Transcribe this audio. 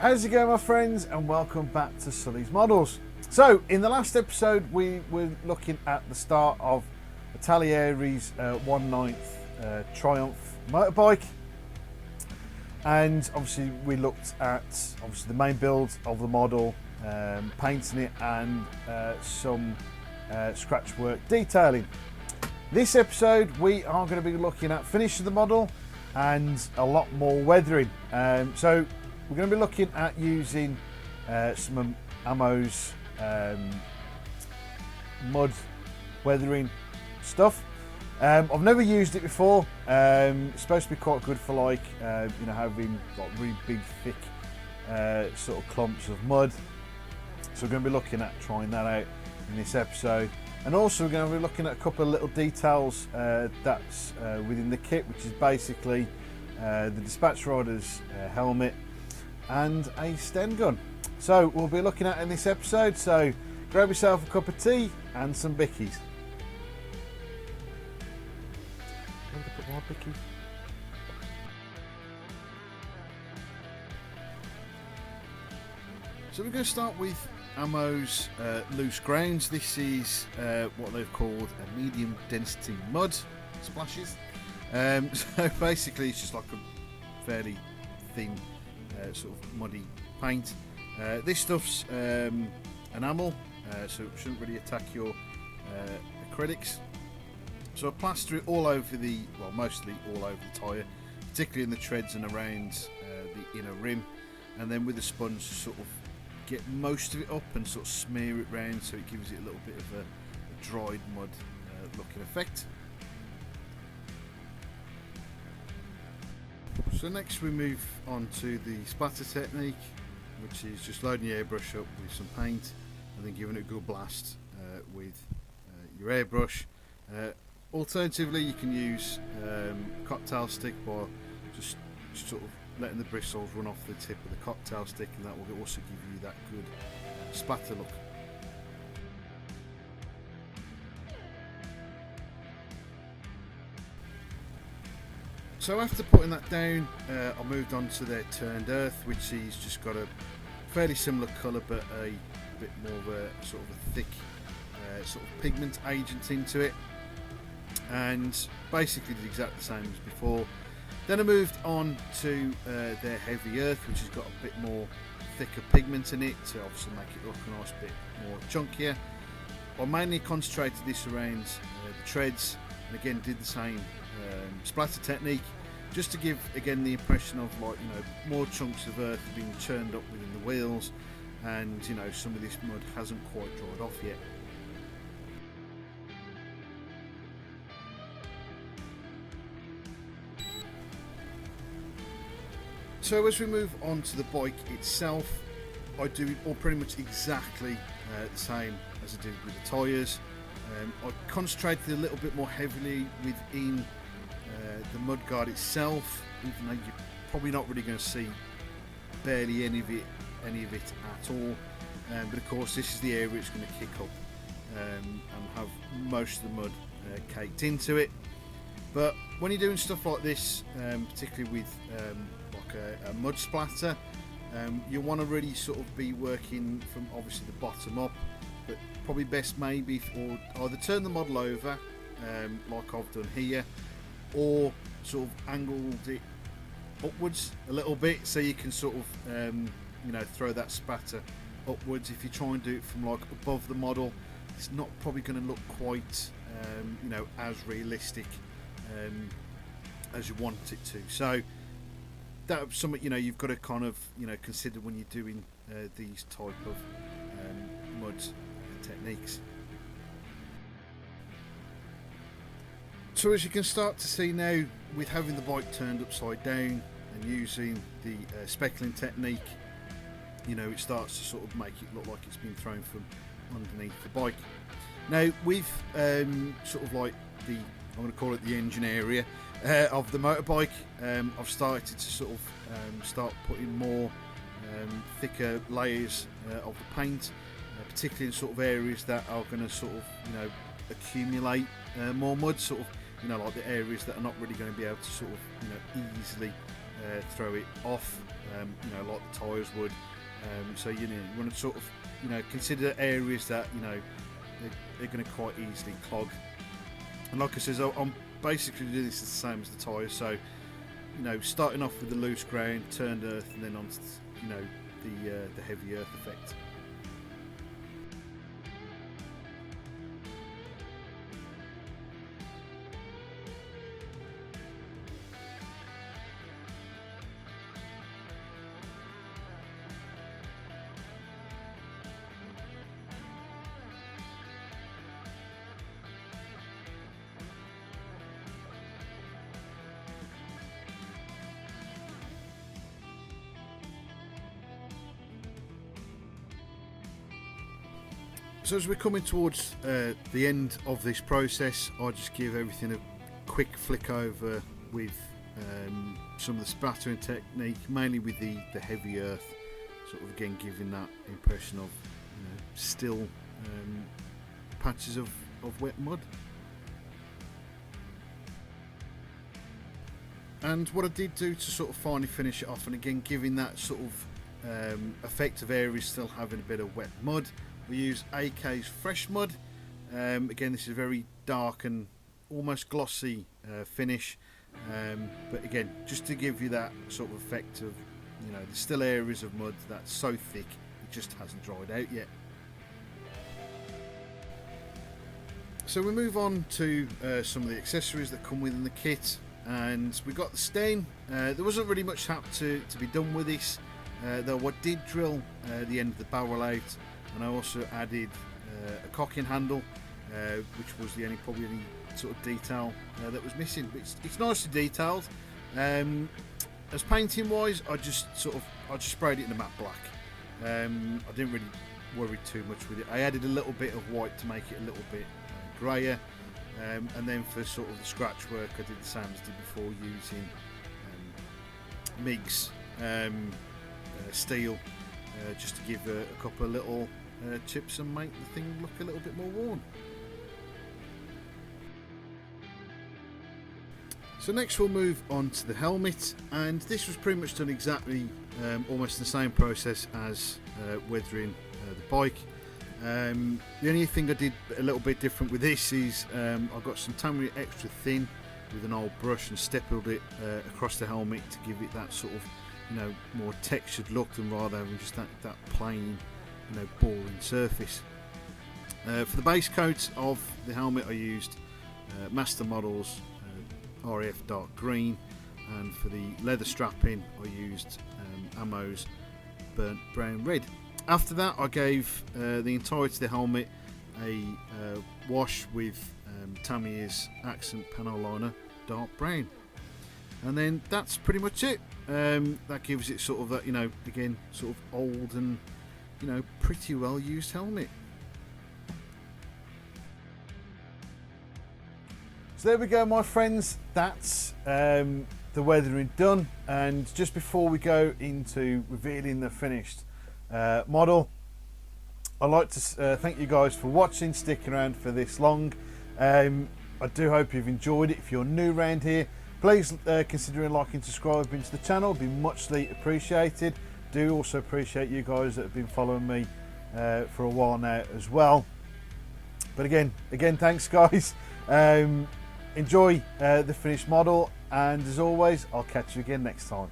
How's it going, my friends, and welcome back to Sully's Models. So in the last episode we were looking at the start of Italeri 1/9 Triumph motorbike, and obviously we looked at the main build of the model, painting it, and some scratch work detailing. This episode we are going to be looking at finishing the model and a lot more weathering. So we're going to be looking at using some of Ammo's mud weathering stuff. I've never used it before. It's supposed to be quite good for having like really big thick sort of clumps of mud. So we're going to be looking at trying that out in this episode. And also we're going to be looking at a couple of little details that's within the kit, which is basically the dispatch rider's helmet and a Sten gun. So we'll be looking at in this episode, so grab yourself a cup of tea and some bickies. Where did I put more bickies? So we're going to start with Ammo's loose grounds. This is what they've called a medium density mud splashes. So basically it's just like a fairly thin sort of muddy paint. This stuff's enamel, so it shouldn't really attack your acrylics. So I plaster it all over mostly all over the tyre, particularly in the treads and around the inner rim, and then with the sponge sort of get most of it up and sort of smear it round so it gives it a little bit of a dried mud looking effect. So next we move on to the splatter technique, which is just loading your airbrush up with some paint and then giving it a good blast with your airbrush. Alternatively, you can use cocktail stick by just sort of letting the bristles run off the tip of the cocktail stick, and that will also give you that good splatter look. So after putting that down, I moved on to their turned earth, which is just got a fairly similar colour but a bit more of a sort of a thick sort of pigment agent into it, and basically did exactly the same as before. Then I moved on to their heavy earth, which has got a bit more thicker pigment in it to obviously make it look a nice bit more chunkier. I mainly concentrated this around the treads, and again did the same splatter technique, just to give again the impression of more chunks of earth being churned up within the wheels, and some of this mud hasn't quite dried off yet. So as we move on to the bike itself, I do it all pretty much exactly the same as I did with the tyres. I concentrated a little bit more heavily within the mudguard itself, even though you're probably not really going to see barely any of it at all. But of course this is the area it's going to kick up and have most of the mud caked into it. But when you're doing stuff like this, particularly with a mud splatter, you want to really sort of be working from obviously the bottom up, but probably best maybe or either turn the model over like I've done here, or sort of angled it upwards a little bit so you can sort of throw that spatter upwards. If you try and do it from like above the model, it's not probably going to look quite as realistic as you want it to. So that's something you've got to kind of consider when you're doing these type of mud techniques. So as you can start to see now, with having the bike turned upside down and using the speckling technique, it starts to sort of make it look like it's been thrown from underneath the bike. Now with sort of like I'm going to call it the engine area of the motorbike, I've started to sort of start putting more thicker layers of the paint, particularly in sort of areas that are going to sort of accumulate more mud, sort of like the areas that are not really going to be able to sort of easily throw it off, you know, like the tyres would. So you want to sort of, you know, consider areas that, you know, they're going to quite easily clog. And like I said, I'm basically doing this the same as the tyres. So, you know, starting off with the loose ground, turned earth, and then on to, you know, the heavy earth effect. So as we're coming towards the end of this process, I'll just give everything a quick flick over with some of the splattering technique, mainly with the heavy earth, sort of again giving that impression of, you know, still patches of wet mud. And what I did do to sort of finally finish it off, and again giving that sort of effect of areas still having a bit of wet mud, we use AK's Fresh Mud. Again, this is a very dark and almost glossy finish, but again, just to give you that sort of effect of, you know, there's still areas of mud that's so thick it just hasn't dried out yet. So we move on to some of the accessories that come within the kit, and we got the stain. There wasn't really much to be done with this, though I did drill the end of the barrel out, and I also added a cocking handle, which was probably any sort of detail that was missing. But it's nicely detailed. As painting wise, I just sprayed it in a matte black. I didn't really worry too much with it. I added a little bit of white to make it a little bit grayer, and then for sort of the scratch work, I did the same as I did before, using MIG's steel, just to give a couple of little chips and make the thing look a little bit more worn. So next we'll move on to the helmet, and this was pretty much done exactly almost the same process as weathering the bike. The only thing I did a little bit different with this is I got some Italeri extra thin with an old brush and stippled it across the helmet to give it that sort of, you know, more textured look than rather than just that plain, you know, boring surface. For the base coat of the helmet, I used Master Models RAF Dark Green, and for the leather strapping, I used Ammo's Burnt Brown Red. After that, I gave the entirety of the helmet a wash with Tamier's Accent Panel Liner Dark Brown, and then that's pretty much it. That gives it sort of that, you know, again, sort of old and, you know, pretty well used helmet. So there we go, my friends, that's the weathering done. And just before we go into revealing the finished model, I'd like to thank you guys for watching, sticking around for this long. I do hope you've enjoyed it. If you're new around here, please consider liking and subscribing to the channel. It'd be muchly appreciated. Do also appreciate you guys that have been following me for a while now as well. But again, thanks guys. Enjoy the finished model, and as always, I'll catch you again next time.